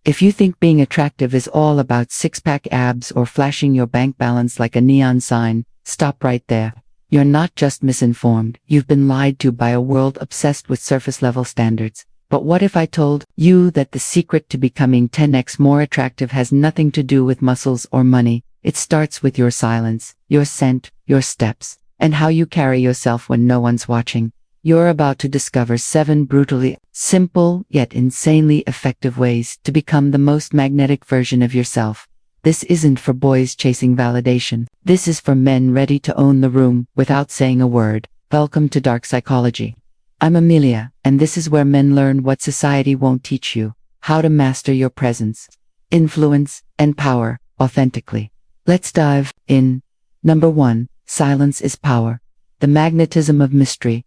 If you think being attractive is all about six-pack abs or flashing your bank balance like a neon sign, stop right there. You're not just misinformed, you've been lied to by a world obsessed with surface-level standards. But what if I told you that the secret to becoming 10x more attractive has nothing to do with muscles or money? It starts with your silence, your scent, your steps, and how you carry yourself when no one's watching. You're about to discover 7 brutally simple yet insanely effective ways to become the most magnetic version of yourself. This isn't for boys chasing validation. This is for men ready to own the room without saying a word. Welcome to Dark Psychology. I'm Amelia, and this is where men learn what society won't teach you: how to master your presence, influence, and power authentically. Let's dive in. Number 1. Silence is power. The magnetism of mystery.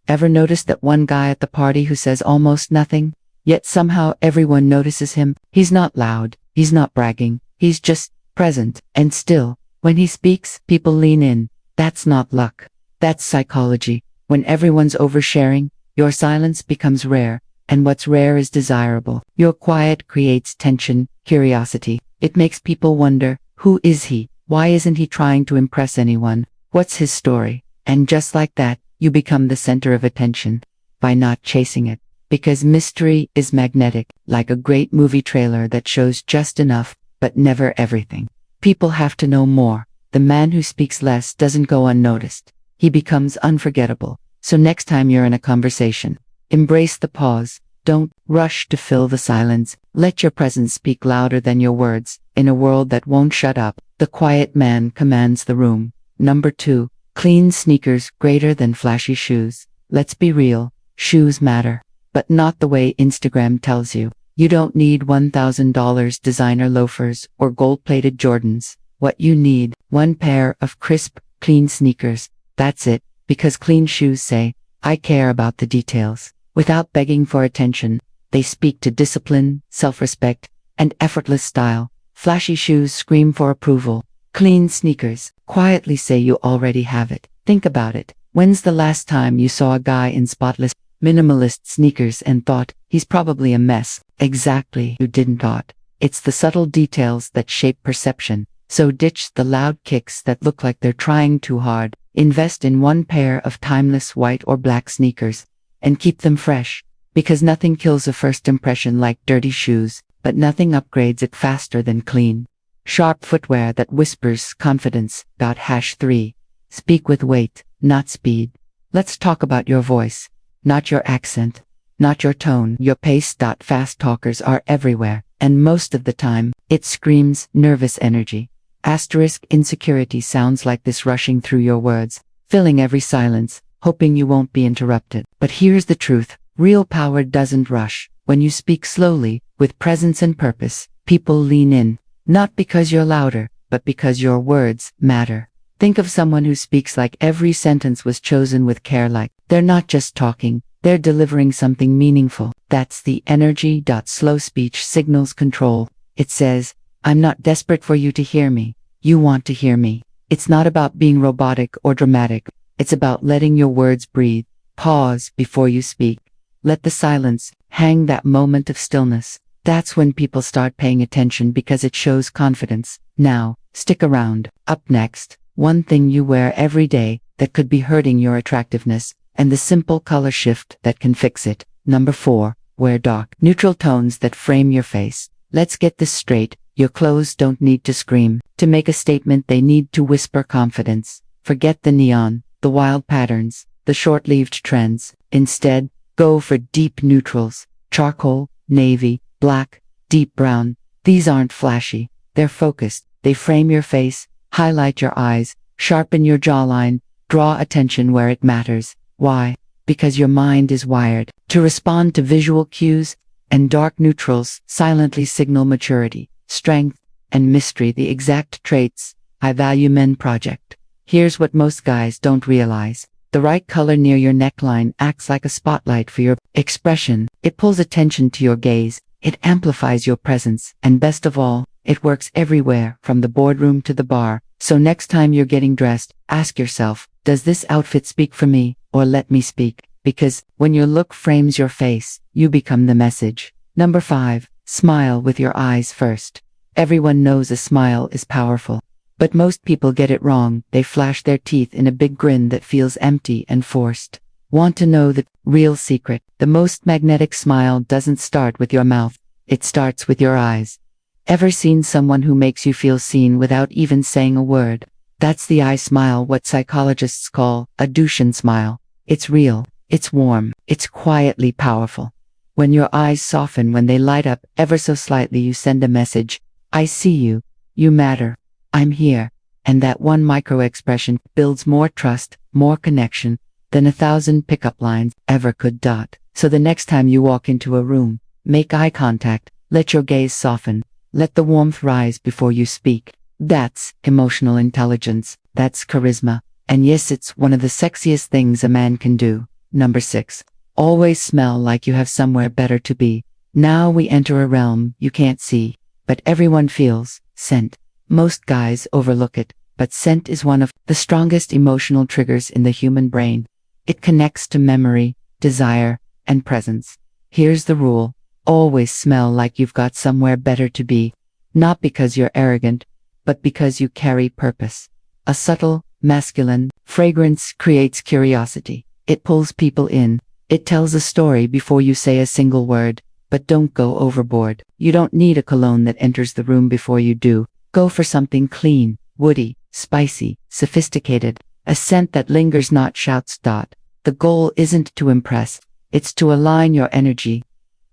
Ever noticed that one guy at the party who says almost nothing, yet somehow everyone notices him? He's not loud, he's not bragging, he's just present, and still, when he speaks, people lean in. That's not luck. That's psychology. When everyone's oversharing, your silence becomes rare, and what's rare is desirable. Your quiet creates tension, curiosity. It makes people wonder, who is he? Why isn't he trying to impress anyone? What's his story? And just like that, you become the center of attention by not chasing it. Because mystery is magnetic, like a great movie trailer that shows just enough, but never everything. People have to know more. The man who speaks less doesn't go unnoticed. He becomes unforgettable. So next time you're in a conversation, embrace the pause. Don't rush to fill the silence. Let your presence speak louder than your words. In a world that won't shut up, the quiet man commands the room. Number 2. Clean sneakers greater than flashy shoes. Let's be real, shoes matter, but not the way Instagram tells you. You don't need $1,000 designer loafers or gold-plated Jordans. What you need, one pair of crisp, clean sneakers. That's it, because clean shoes say, I care about the details. Without begging for attention, they speak to discipline, self-respect, and effortless style. Flashy shoes scream for approval. Clean sneakers quietly say you already have it. Think about it. When's the last time you saw a guy in spotless, minimalist sneakers and thought, he's probably a mess? Exactly, you didn't thought. It's the subtle details that shape perception. So ditch the loud kicks that look like they're trying too hard. Invest in one pair of timeless white or black sneakers, and keep them fresh. Because nothing kills a first impression like dirty shoes, but nothing upgrades it faster than clean, sharp footwear that whispers confidence. #3. Speak with weight, not speed. Let's talk about your voice, not your accent, not your tone, your pace. Fast talkers are everywhere, and most of the time, it screams nervous energy. Insecurity sounds like this rushing through your words, filling every silence, hoping you won't be interrupted. But here's the truth, real power doesn't rush. When you speak slowly, with presence and purpose, people lean in, not because you're louder, but because your words matter. Think of someone who speaks like every sentence was chosen with care, like they're not just talking, they're delivering something meaningful. That's the energy. Slow speech signals control. It says, I'm not desperate for you to hear me. You want to hear me. It's not about being robotic or dramatic. It's about letting your words breathe. Pause before you speak. Let the silence hang, that moment of stillness. That's when people start paying attention because it shows confidence. Now, stick around. Up next, one thing you wear every day that could be hurting your attractiveness, and the simple color shift that can fix it. Number 4, wear dark, neutral tones that frame your face. Let's get this straight. Your clothes don't need to scream. To make a statement, they need to whisper confidence. Forget the neon, the wild patterns, the short-sleeved trends. Instead, go for deep neutrals. Charcoal, navy, black, deep brown. These aren't flashy. They're focused. They frame your face, highlight your eyes, sharpen your jawline, draw attention where it matters. Why? Because your mind is wired to respond to visual cues, and dark neutrals silently signal maturity, strength, and mystery, the exact traits I value men project. Here's what most guys don't realize. The right color near your neckline acts like a spotlight for your expression. It pulls attention to your gaze. It amplifies your presence. And best of all, it works everywhere, from the boardroom to the bar. So next time you're getting dressed, ask yourself, does this outfit speak for me, or let me speak? Because when your look frames your face, you become the message. Number 5, Smile with your eyes first. Everyone knows a smile is powerful. But most people get it wrong. They flash their teeth in a big grin that feels empty and forced. Want to know the real secret? The most magnetic smile doesn't start with your mouth. It starts with your eyes. Ever seen someone who makes you feel seen without even saying a word? That's the eye smile, what psychologists call a Dushan smile. It's real, it's warm, it's quietly powerful. When your eyes soften, when they light up ever so slightly, you send a message. I see you. You matter. I'm here. And that one micro-expression builds more trust, more connection than 1,000 pickup lines ever could. So the next time you walk into a room, make eye contact, let your gaze soften, let the warmth rise before you speak. That's emotional intelligence. That's charisma. And yes, it's one of the sexiest things a man can do. Number 6. Always smell like you have somewhere better to be. Now we enter a realm you can't see, but everyone feels. Scent. Most guys overlook it, but scent is one of the strongest emotional triggers in the human brain. It connects to memory, desire, and presence. Here's the rule. Always smell like you've got somewhere better to be. Not because you're arrogant, but because you carry purpose. A subtle, masculine fragrance creates curiosity. It pulls people in. It tells a story before you say a single word. But don't go overboard. You don't need a cologne that enters the room before you do. Go for something clean, woody, spicy, sophisticated. A scent that lingers, not shouts. The goal isn't to impress. It's to align your energy.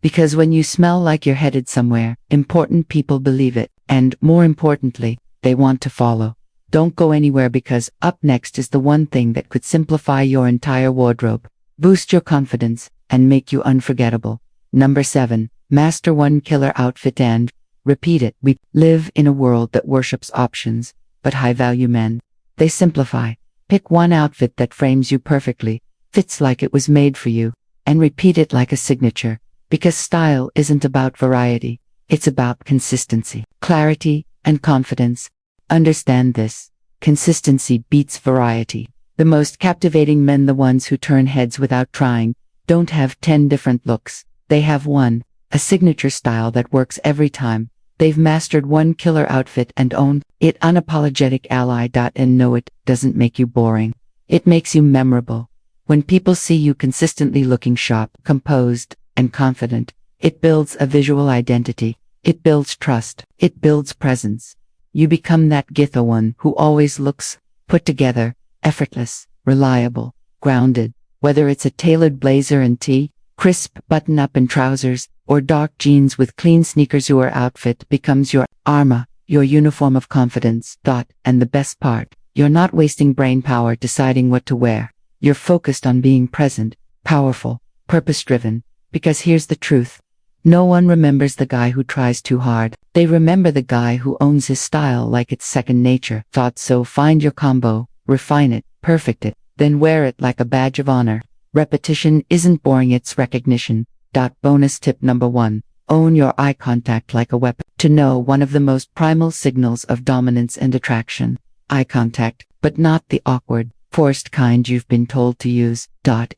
Because when you smell like you're headed somewhere, important people believe it. And, more importantly, they want to follow. Don't go anywhere, because up next is the one thing that could simplify your entire wardrobe, boost your confidence, and make you unforgettable. Number 7. Master one killer outfit and repeat it. We live in a world that worships options, but high-value men, they simplify. Pick one outfit that frames you perfectly, fits like it was made for you, and repeat it like a signature. Because style isn't about variety, it's about consistency, clarity, and confidence. Understand this. Consistency beats variety. The most captivating men, the ones who turn heads without trying, don't have 10 different looks. They have one, a signature style that works every time. They've mastered one killer outfit and own it. Unapologetic ally. And no, it doesn't make you boring. It makes you memorable. When people see you consistently looking sharp, composed, and confident, it builds a visual identity. It builds trust. It builds presence. You become that Githa one who always looks put together, effortless, reliable, grounded. Whether it's a tailored blazer and tee, crisp button-up and trousers, or dark jeans with clean sneakers, your outfit becomes your armor, your uniform of confidence. And the best part, you're not wasting brain power deciding what to wear. You're focused on being present, powerful, purpose-driven. Because here's the truth. No one remembers the guy who tries too hard. They remember the guy who owns his style like it's second nature. So find your combo, refine it, perfect it, then wear it like a badge of honor. Repetition isn't boring, it's recognition. Bonus tip number 1. Own your eye contact like a weapon. To know one of the most primal signals of dominance and attraction. Eye contact, but not the awkward, forced kind you've been told to use.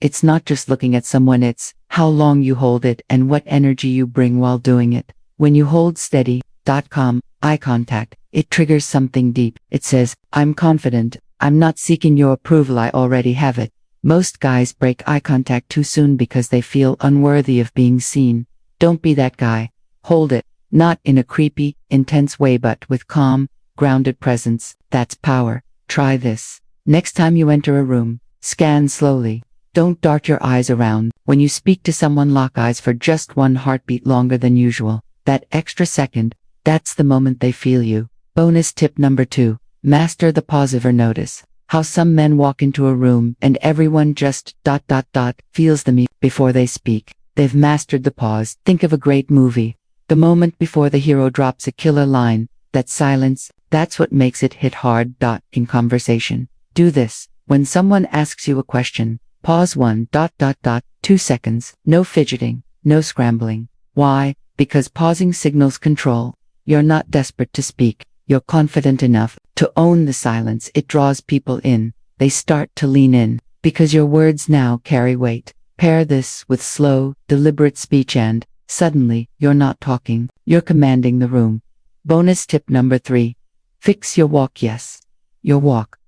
It's not just looking at someone, it's how long you hold it and what energy you bring while doing it. When you hold steady, eye contact, it triggers something deep. It says, I'm confident, I'm not seeking your approval, I already have it. Most guys break eye contact too soon because they feel unworthy of being seen. Don't be that guy. Hold it, not in a creepy, intense way, but with calm, grounded presence. That's power. Try this. Next time you enter a room, scan slowly. Don't dart your eyes around. When you speak to someone, lock eyes for just one heartbeat longer than usual. That extra second, that's the moment they feel you. Bonus tip number 2. Master the pause. Ever notice how some men walk into a room and everyone just feels them before they speak? They've mastered the pause. Think of a great movie. The moment before the hero drops a killer line, that silence, that's what makes it hit hard. In conversation, do this. When someone asks you a question, pause 2 seconds. No fidgeting, no scrambling. Why? Because pausing signals control. You're not desperate to speak. You're confident enough to own the silence. It draws people in. They start to lean in because your words now carry weight. Pair this with slow, deliberate speech and Suddenly, you're not talking, you're commanding the room. Bonus tip number 3. Fix your walk. Yes, your walk.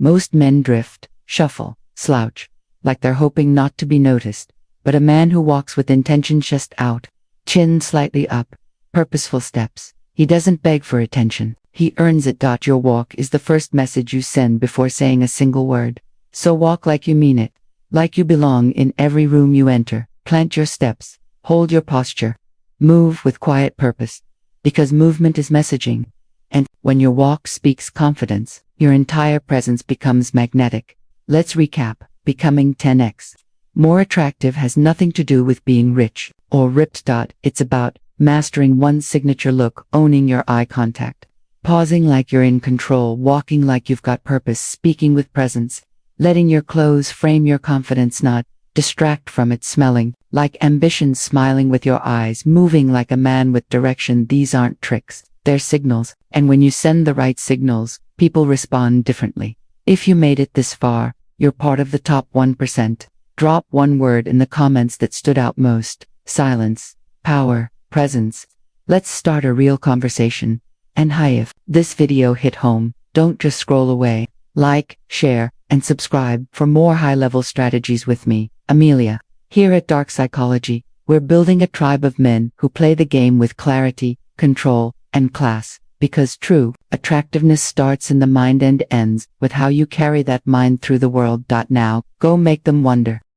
Most men drift, shuffle, slouch, like they're hoping not to be noticed. But a man who walks with intention, chest out, chin slightly up, purposeful steps, he doesn't beg for attention, he earns it. Your walk is the first message you send before saying a single word. So walk like you mean it, like you belong in every room you enter. Plant your steps, hold your posture, move with quiet purpose, because movement is messaging. And when your walk speaks confidence, your entire presence becomes magnetic. Let's recap. Becoming 10x more attractive has nothing to do with being rich or ripped. It's about mastering one signature look, owning your eye contact, pausing like you're in control, walking like you've got purpose, speaking with presence, letting your clothes frame your confidence, not distract from it, smelling like ambition, smiling with your eyes, moving like a man with direction. These aren't tricks, they're signals, and when you send the right signals, people respond differently. If you made it this far, you're part of the top 1%. Drop one word in the comments that stood out most. Silence, power, presence. Let's start a real conversation. And hi, if this video hit home, don't just scroll away. Like, share, and subscribe for more high-level strategies with me, Amelia. Here at Dark Psychology, we're building a tribe of men who play the game with clarity, control, and class. Because true attractiveness starts in the mind and ends with how you carry that mind through the world. Now, go make them wonder.